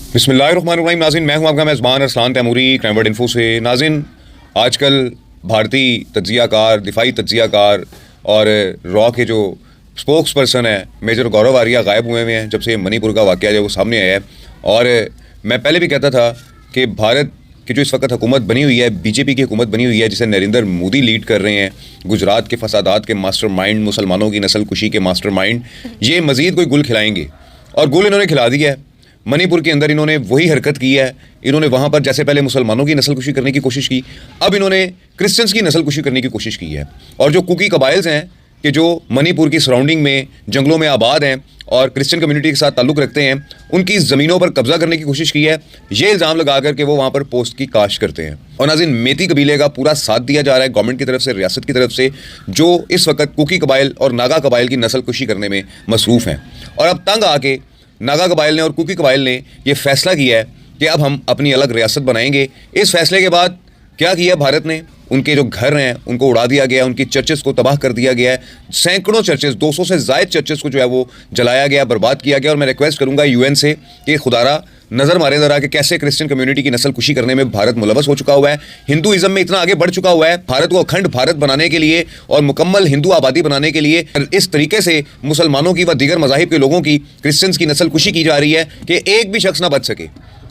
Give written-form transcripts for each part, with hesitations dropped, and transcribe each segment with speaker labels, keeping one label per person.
Speaker 1: बिस्मिल्लाहिर्रहमानिर्रहीम। नाज़रीन, मैं हूं आपका मेज़बान Arsalan Taimuri, crime word info से। नाज़रीन, आजकल भारतीय तज्ज़ियाकार, दिफाई तज्ज़ियाकार और रॉ के जो स्पोक्स पर्सन है मेजर गौरव आर्या गायब हुए हैं जब से मणिपुर का वाक़या जो वो सामने आया है। और मैं पहले भी कहता था कि भारत की जो इस वक्त हुकूमत बनी हुई है, बीजेपी की हुकूमत बनी हुई है जिसे नरेंद्र मोदी लीड कर रहे हैं, गुजरात के फसादात के मास्टरमाइंड, मुसलमानों की नस्ल कुशी के मास्टरमाइंड, ये मज़ीद कोई गुल खिलाएंगे। और गुल इन्होंने खिला दिया है। मणिपुर के अंदर इन्होंने वही हरकत की है। इन्होंने वहाँ पर जैसे पहले मुसलमानों की नस्ल कुशी करने की कोशिश की, अब इन्होंने क्रिश्चियंस की नस्ल कुशी करने की कोशिश की है। और जो कुकी कबाइल्स हैं कि जो मणिपुर की सराउंडिंग में जंगलों में आबाद हैं और क्रिश्चियन कम्युनिटी के साथ ताल्लुक़ रखते हैं, उनकी ज़मीनों पर कब्ज़ा करने की कोशिश की है। ये इल्ज़ाम लगा कर के वो वहाँ पर पोस्ट की काश्त करते हैं। और नाज़रीन, मेती कबीले का पूरा साथ दिया जा रहा है गवर्नमेंट की तरफ से, रियासत की तरफ से, जो इस वक्त कुकी कबाइल और नागा कबाइल की नस्ल कुशी करने में मसरूफ़ हैं। और अब तंग आके नागा कबाइल ने और कुकी कबाइल ने यह फैसला किया है कि अब हम अपनी अलग रियासत बनाएंगे। इस फैसले के बाद क्या किया भारत ने? उनके जो घर हैं उनको उड़ा दिया गया, उनकी चर्चेस को तबाह कर दिया गया है। सैकड़ों चर्चेस, 200 से ज़ायद चर्चेस को जो है वो जलाया गया, बर्बाद किया गया। और मैं रिक्वेस्ट करूंगा यूएन से कि खुदारा नज़र मारे ज़रा कि कैसे क्रिश्चियन कम्युनिटी की नस्ल कुशी करने में भारत मुलवस हो चुका हुआ है, हिंदुइज्म में इतना आगे बढ़ चुका हुआ है। भारत को अखंड भारत बनाने के लिए और मुकम्मल हिंदू आबादी बनाने के लिए इस तरीके से मुसलमानों की व दीगर मज़ाहिब के लोगों की, क्रिश्चियंस की नस्ल कुशी की जा रही है कि एक भी शख्स ना बच सके।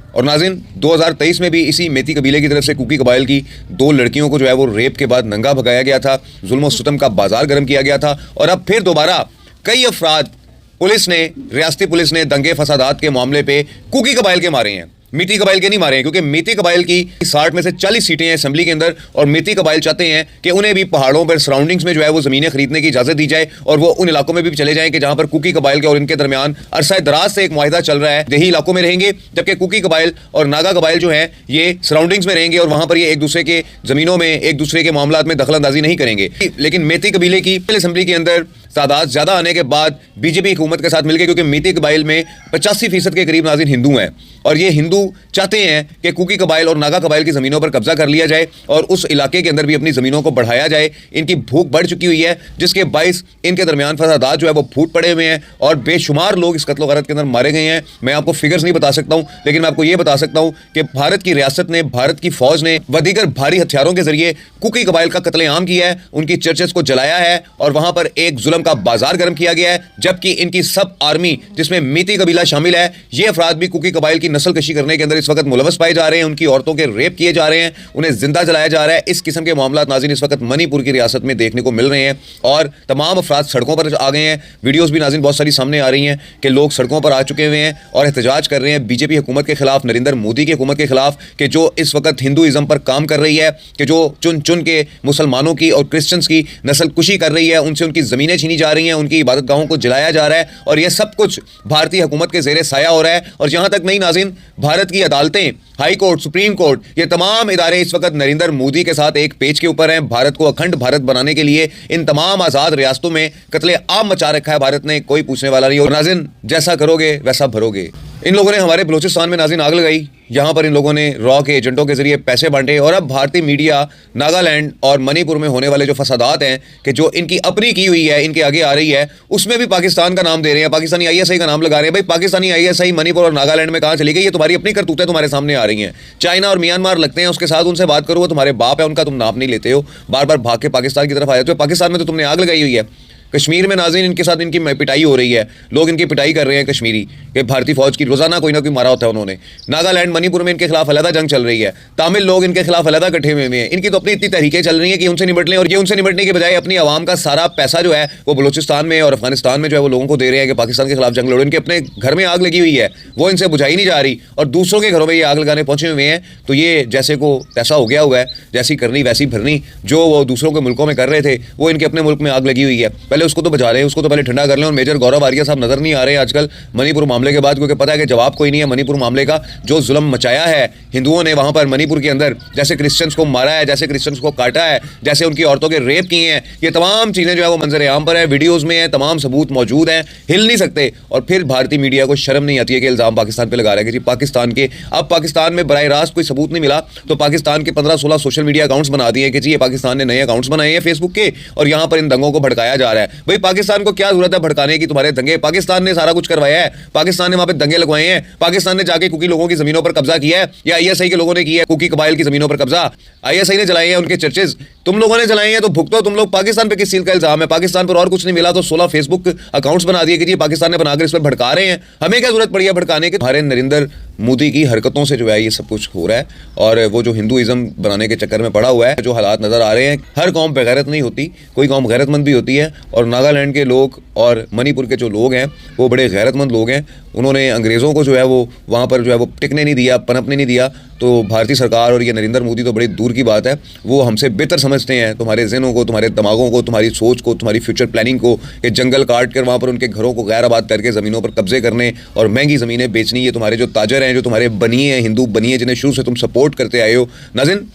Speaker 1: और नाज़रीन, 2023 में भी इसी मेती कबीले की तरफ से कुकी कबाइल की 2 लड़कियों को जो है वो रेप के बाद नंगा भगाया गया था, जुल्म सितम का बाजार गर्म किया गया था। और अब फिर दोबारा कई अफराद पुलिस ने, रियासती पुलिस ने दंगे फसादात के मामले पे कुकी कबाइल के मारे हैं, मेती कबाइल के नहीं मारे हैं। क्योंकि मेती कबाइल की 60 में से 40 सीटें हैं असेंबली के अंदर और मेती कबाइल चाहते हैं कि उन्हें भी पहाड़ों पर सराउंडिंग्स में जो है वो ज़मीनें खरीदने की इजाज़त दी जाए और वो उन इलाकों में भी चले जाएं कि जहां पर कुकी कबाइल के और इनके दरमियान अरसा दराज से एक मुआहिदा चल रहा है। देही इलाकों में रहेंगे, जबकि कुकी कबाइल और नागा कबाइल जो है ये सराउंडिंग्स में रहेंगे और वहां पर ये एक दूसरे के ज़मीनों में, एक दूसरे के मामलों में दखल अंदाजी नहीं करेंगे। लेकिन मेती कबीले की असेंबली के अंदर तादाद ज़्यादा आने के बाद बीजेपी हुकूमत के साथ मिलकर, क्योंकि मेती कबाइल में 85% के करीब नाज़रीन हिंदू हैं और ये हिंदू चाहते हैं कि कुकी कबाइल और नागा कबाइल की ज़मीनों पर कब्जा कर लिया जाए और उस इलाके के अंदर भी अपनी ज़मीनों को बढ़ाया जाए। इनकी भूख बढ़ चुकी हुई है जिसके बाइस इनके दरमियान फसादात जो है वो फूट पड़े हुए हैं और बेशुमार लोग इस कत्ल वारत के अंदर मारे गए हैं। मैं आपको फिगर्स नहीं बता सकता हूँ, लेकिन मैं आपको ये बता सकता हूँ कि भारत की रियासत ने, भारत की फ़ौज ने व दीगर भारी हथियारों के जरिए कुकी कबाइल का कत्लेआम किया है, उनकी चर्चेस को जलाया है और वहाँ पर एक जुल्म का बाजार गर्म किया गया है। जबकि इनकी सब आर्मी, जिसमें मेती कबीला शामिल है, ये अफराद भी कुकी कबाइल की नस्ल कशी करने के अंदर इस वक्त मुलवस पाए जा रहे हैं। उनकी औरतों के रेप किए जा रहे हैं, उन्हें जिंदा जलाया जा रहा है। इस किस्म के मामला नाज़रीन इस वक्त मणिपुर की रियासत में देखने को मिल रहे हैं और तमाम अफराद सड़कों पर आ गए हैं। वीडियोज़ भी नाज़रीन बहुत सारी सामने आ रही हैं कि लोग सड़कों पर आ चुके हुए हैं और एहतजाज कर रहे हैं बीजेपी हुकूमत के खिलाफ, नरेंद्र मोदी की हुकूमत के खिलाफ, कि जो इस वक्त हिंदुइज्म पर काम कर रही है, कि जो चुन चुन के मुसलमानों की और क्रिश्चियंस की नस्ल कुशी कर रही है, उनसे उनकी ज़मीनें छीनी जा रही हैं, उनकी इबादत गाहों को जलाया जा रहा है। और यह सब कुछ भारतीय हुकूमत के ज़ेरे साया हो रहा है। और जहाँ तक नहीं नाज़रीन, भारत की अदालतें, हाई कोर्ट, सुप्रीम कोर्ट, ये तमाम इदारे इस वक्त नरेंद्र मोदी के साथ एक पेज के ऊपर हैं। भारत को अखंड भारत बनाने के लिए इन तमाम आज़ाद रियासतों में कत्ले आम मचा रखा है भारत ने, कोई पूछने वाला नहीं। और नाज़रीन, जैसा करोगे वैसा भरोगे। इन लोगों ने हमारे बलूचिस्तान में नाज़रीन आग लगाई, यहाँ पर इन लोगों ने रॉ के एजेंटों के जरिए पैसे बांटे और अब भारतीय मीडिया नागालैंड और मणिपुर में होने वाले जो फसादात हैं कि जो इनकी अपनी की हुई है, इनके आगे आ रही है, उसमें भी पाकिस्तान का नाम दे रहे हैं, पाकिस्तानी आईएसआई का नाम लगा रहे हैं। भाई, पाकिस्तानी आईएसआई मणिपुर और नागालैंड में कहाँ चली गई? ये तुम्हारी अपनी करतूतें तुम्हारे सामने आ रही हैं। चाइना और म्यांमार लगते हैं उसके साथ, उनसे बात करो, वो तुम्हारे बाप है, उनका तुम नाप नहीं लेते हो, बार बार भाग के पाकिस्तान की तरफ आ जाते हो। पाकिस्तान में तो तुमने आग लगाई हुई है। कश्मीर में नाज़रीन इनके साथ इनकी पिटाई हो रही है, लोग इनकी पिटाई कर रहे हैं कश्मीरी कि भारतीय फौज की रोजाना कोई ना कोई मारा होता है उन्होंने। नागालैंड, मणिपुर में इनके खिलाफ अलहदा जंग चल रही है, तमिल लोग इनके खिलाफ अलहदा इकट्ठे हुए हैं। इनकी तो अपनी इतनी तहरीकें चल रही हैं कि उनसे निपट लें और ये उनसे निपटने के बजाय अपनी आवाम का सारा पैसा जो है वो बलूचिस्तान में और अफगानिस्तान में जो है वो लोगों को दे रहे हैं कि पाकिस्तान के खिलाफ जंग लड़ो। इनके अपने घर में आग लगी हुई है, वो इनसे बुझाई नहीं जा रही और दूसरों के घरों में ये आग लगाने पहुंचे हुए हैं। तो ये जैसे को तैसा हो गया हुआ है, जैसी करनी वैसी भरनी। जो वो दूसरों के मुल्कों में कर रहे थे, वो इनके अपने मुल्क में आग लगी हुई है। पहले उसको तो बचा लें, उसको तो पहले ठंडा कर लें। और मेजर गौरव आर्या साहब नजर नहीं आ रहे आजकल मणिपुर मामले के बाद, क्योंकि पता है कि जवाब कोई नहीं है मणिपुर मामले का। जो जुल्म मचाया है हिंदुओं ने वहां पर मणिपुर के अंदर, जैसे क्रिश्चियंस को मारा है, जैसे क्रिश्चियंस को काटा है, जैसे उनकी औरतों के रेप किए हैं, ये तमाम चीजें जो है वो मंजर आम पर है, वीडियोज में है, तमाम सबूत मौजूद हैं, हिल नहीं सकते। और फिर भारतीय मीडिया को शर्म नहीं आती है कि इल्जाम पाकिस्तान पे लगा रहा है कि जी पाकिस्तान के, अब पाकिस्तान में बराह रास्त कोई सबूत नहीं मिला तो पाकिस्तान के 15-16 सोशल मीडिया अकाउंट्स बना दिए कि जी ये पाकिस्तान ने नए अकाउंट्स बनाए हैं फेसबुक के और यहाँ पर इन दंगों को भड़काया जा रहा है। है। भाई पाकिस्तान को क्या जरूरत है भड़काने की तुम्हारे दंगे? पाकिस्तान ने सारा कुछ करवाया है, पाकिस्तान ने वहां पे दंगे लगवाए हैं, पाकिस्तान ने जाके कुकी लोगों की जमीनों पर कब्जा किया है, या आईएसआई के लोगों ने किया है कुकी कबाइल की जमीनों पर कब्जा? आईएसआई ने जलाए हैं उनके चर्चेज, तुम लोगों ने जलाए हैं, तो भुगतो तुम लोग। पाकिस्तान पे किस चीज का इल्जाम है? पाकिस्तान पर और कुछ नहीं मिला तो 16 फेसबुक अकाउंट्स बना दिए कि जी पाकिस्तान ने बनाकर इस पर भड़का रहे हैं। हमें क्या जरूरत पड़ी है भड़काने की? हमारे नरेंद्र मोदी की हरकतों से जो है ये सब कुछ हो रहा है, और वो जो हिंदुइज्म बनाने के चक्कर में पड़ा हुआ है, जो हालात नजर आ रहे हैं। हर कौम बेगैरत नहीं होती, कोई कौम गैरतमंद भी होती है, और नागालैंड के लोग और मणिपुर के जो लोग हैं वो बड़े गैरतमंद लोग हैं। उन्होंने अंग्रेज़ों को जो है वो वहाँ पर जो है वो टिकने नहीं दिया, पनपने नहीं दिया। तो भारतीय सरकार और ये नरेंद्र मोदी तो बड़ी दूर की बात है, वो हमसे बेहतर समझते हैं तुम्हारे ज़हनों को, तुम्हारे दिमागों को, तुम्हारी सोच को, तुम्हारी फ्यूचर प्लानिंग को, कि जंगल काट कर वहाँ पर उनके घरों को गैर आबाद करके ज़मीनों पर कब्जे करने और महंगी ज़मीनें बेचनी। ये तुम्हारे जो ताजर हैं, जो तुम्हारे बनिए हैं, हिंदू बनिए, जिन्हें शुरू से तुम सपोर्ट करते आए हो। नाज़रीन,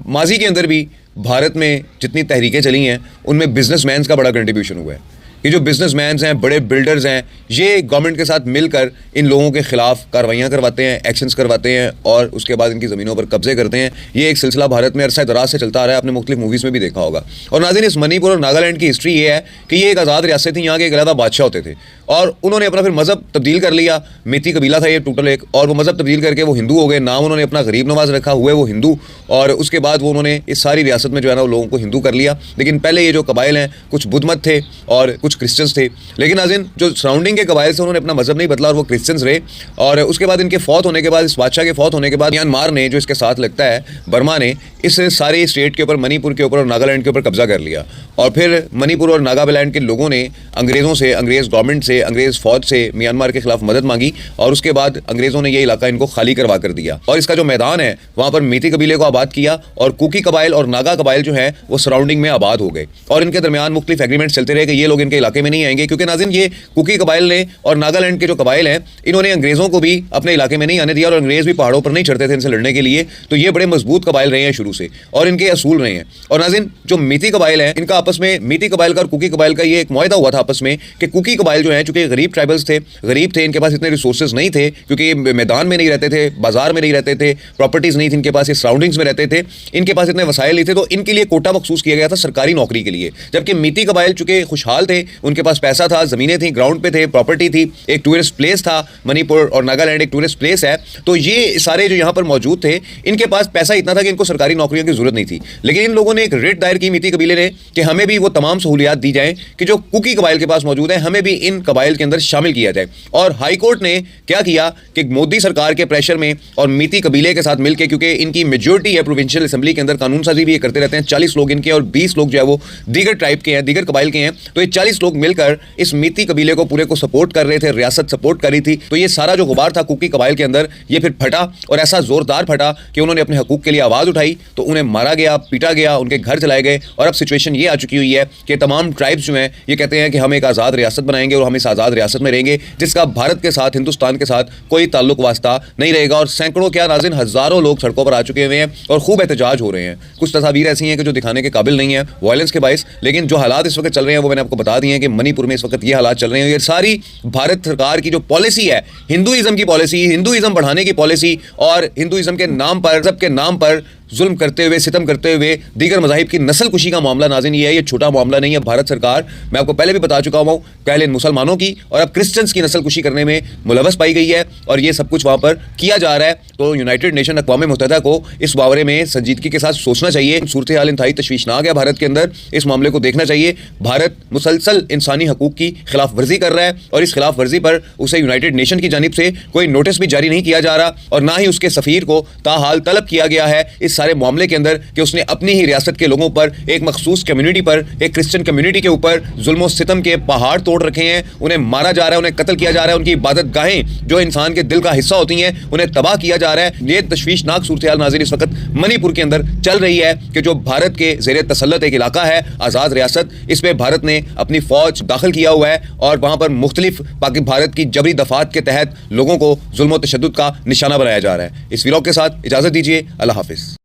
Speaker 1: माजी के अंदर भी भारत में जितनी तहरीकें चली हैं उनमें बिजनेसमैन का बड़ा कंट्रीब्यूशन हुआ है। ये जो बिजनेसमैन हैं, बड़े बिल्डर्स हैं, ये गवर्नमेंट के साथ मिलकर इन लोगों के खिलाफ कार्रवाइयाँ करवाते हैं, एक्शंस करवाते हैं, और उसके बाद इनकी ज़मीनों पर कब्जे करते हैं। ये एक सिलसिला भारत में अरसा दराज से चलता आ रहा है, आपने मुख्तलिफ मूवीज़ में भी देखा होगा। और नाज़रीन, इस मणिपुर और नागालैंड की हिस्ट्री ये है कि ये एक आज़ाद रियासत थी, यहाँ के एक अलहदा बादशाह होते थे, और उन्होंने अपना फिर मज़हब तब्दील कर लिया। मेती कबीला था ये टोटल एक, और वो मज़हब तब्दील करके वो हिंदू हो गए। नाम उन्होंने अपना गरीब नवाज रखा हुआ है वो हिंदू, और उसके बाद वो उन्होंने इस सारी रियासत में जो है ना लोगों को हिंदू कर लिया। लेकिन पहले ये जो कबाइल हैं, कुछ बुद्ध मत थे और कुछ क्रिश्चियंस थे। लेकिन नाज़रीन, जो सराउंडिंग के कबाइल से उन्होंने अपना मजहब नहीं बदला और वो क्रिश्चियंस रहे। और उसके बाद इनके फौत होने के बाद, इस बादशाह के फौत होने के बाद, म्यांमार ने, जो इसके साथ लगता है बर्मा ने, इस सारे स्टेट के ऊपर, मणिपुर के ऊपर और नागालैंड के ऊपर कब्जा कर लिया। और फिर मणिपुर और नागालैंड के लोगों ने अंग्रेज़ों से, अंग्रेज़ गवर्नमेंट से, अंग्रेज़ फौज से म्यांमार के खिलाफ मदद मांगी, और उसके बाद अंग्रेज़ों ने ये इलाका इनको खाली करवा कर दिया। और इसका जो मैदान है वहाँ पर मेती कबीले को आबाद किया, और कुकी कबाइल और नागा कबाइल जो है वो सराउंडिंग में आबाद हो गए। और इनके दरमियान मुख्तलिफ एग्रीमेंट्स चलते रहे कि ये लोग इनके इलाके में नहीं आएंगे, क्योंकि नाज़रीन ये कुकी कबाइल ने और नागालैंड के जो कबाइल हैं, इन्होंने अंग्रेज़ों को भी अपने इलाके में नहीं आने दिया, और अंग्रेज़ भी पहाड़ों पर नहीं चढ़ते थे इनसे लड़ने के लिए। तो ये बड़े मजबूत कबाइल रहे हैं शुरू से, और इनके असूल रहे हैं। और नाज़रीन, जो मेती कबाइल हैं, इनका आपस में, मेती कबाइल का और कुकी कबाइल का ये एक मुआहदा हुआ था आपस में कि कुकी कबाइल जो है, चूंकि गरीब ट्राइबल्स थे, गरीब थे, इनके पास इतने रिसोर्सेज नहीं थे, क्योंकि ये मैदान में नहीं रहते थे, बाजार में नहीं रहते थे, प्रॉपर्टीज़ नहीं थी इनके पास, ये सराउंडिंग्स में रहते थे, इनके पास इतने वसाइल नहीं थे, तो इनके लिए कोटा मखसूस किया गया था सरकारी नौकरी के लिए। जबकि मेती कबाइल चूंकि खुशहाल थे, उनके पास पैसा था, ज़मीनें थी, ग्राउंड पे थे, प्रॉपर्टी थी, एक टूरिस्ट प्लेस था, मणिपुर और नागालैंड एक टूरिस्ट प्लेस है। तो ये सारे जो यहाँ पर मौजूद थे, इनके पास पैसा इतना था कि इनको सरकारी नौकरियों की जरूरत नहीं थी। लेकिन इन लोगों ने एक रिट दायर की मेती कबीले ने कि हमें भी वो तमाम सहूलियात दी जाएं कि जो कुकी कबाइल के पास मौजूद है, हमें भी इन कबाइल के अंदर शामिल किया जाए। और हाई कोर्ट ने क्या किया कि मोदी सरकार के प्रेशर में और मेती कबीले के साथ मिलकर, क्योंकि इनकी मेजोरिटी है प्रोविंशियल असेंबली के अंदर, कानून साजी भी ये करते रहते हैं, 40 लोग इनके और 20 लोग जो है वो दीगर ट्राइब के हैं, दीगर कबाइल के हैं। तो ये 40 लोग मिलकर इस मेती कबीले को पूरे को सपोर्ट कर रहे थे, रियासत सपोर्ट करी थी। तो ये सारा जो गुबार था कुकी कबाइल के अंदर, ये फिर फटा, और ऐसा जोरदार फटा कि उन्होंने अपने हकूक के लिए आवाज़ उठाई, तो उन्हें मारा गया, पीटा गया, उनके घर चलाए गए। और अब सिचुएशन ये आ चुकी हुई है कि तमाम ट्राइब्स जो हैं ये कहते हैं कि हम एक आज़ाद रियासत बनाएंगे और हम इस आज़ाद रियासत में रहेंगे, जिसका भारत के साथ, हिंदुस्तान के साथ कोई ताल्लुक वास्ता नहीं रहेगा। और सैकड़ों, क्या नाज़रीन, हज़ारों लोग सड़कों पर आ चुके हुए हैं और खूब एहतजाज हो रहे हैं। कुछ तस्वीरें ऐसी हैं कि जो दिखाने के काबिल नहीं है वायलेंस के बाइस, लेकिन जो हालात इस वक्त चल रहे हैं वो मैंने आपको बता दिए हैं कि मणिपुर में इस वक्त ये हालात चल रहे हैं। ये सारी भारत सरकार की जो पॉलिसी है, हिंदुइज्म की पॉलिसी, हिंदुइज्म बढ़ाने की पॉलिसी, और हिंदुइज्म के नाम पर, सब के नाम पर जुल्म करते हुए, सितम करते हुए दीगर मज़ाहिब की नस्ल कुशी का मामला नाज़रीन ये है, ये छोटा मामला नहीं है। भारत सरकार, मैं आपको पहले भी बता चुका हूँ, पहले मुसलमानों की और अब क्रिश्चियंस की नस्ल कुशी करने में मुलवस पाई गई है, और ये सब कुछ वहाँ पर किया जा रहा है। तो यूनाइटेड नेशन, अक़वाम मुत्तहिदा को इस बारे में संजीदगी के साथ सोचना चाहिए। सूरत हाल इंतहाई तशवीशनाक है भारत के अंदर, इस मामले को देखना चाहिए। भारत मुसलसल इंसानी हकूक़ की खिलाफ वर्जी कर रहा है, और इस खिलाफ वर्जी पर उसे यूनाइटेड नेशन की जानिब से कोई नोटिस भी जारी नहीं किया जा रहा, और ना ही उसके सफ़ीर को ताहाल तलब किया गया है इस सारे मामले के अंदर कि उसने अपनी ही रियासत के लोगों पर, एक मखसूस कम्युनिटी पर, एक क्रिश्चियन कम्युनिटी के ऊपर जुल्म सितम के पहाड़ तोड़ रखे हैं, उन्हें मारा जा रहा है, उन्हें कत्ल किया जा रहा है, उनकी इबादत गाहें जो इंसान के दिल का हिस्सा होती हैं उन्हें तबाह किया जा रहा है। ये तशवीशनाक सूरत हाल नाज़रीन इस वक्त मणिपुर के अंदर चल रही है कि जो भारत के ज़ेरे तसल्लुत एक इलाका है, आज़ाद रियासत, इस पर भारत ने अपनी फ़ौज दाखिल किया हुआ है, और वहाँ पर मुख्तलिफ भारत की जबरी दफात के तहत लोगों को जुल्म व तशद्दुद का निशाना बनाया जा रहा है। इस व्लॉग के साथ इजाज़त दीजिए, अल्लाह हाफिज़।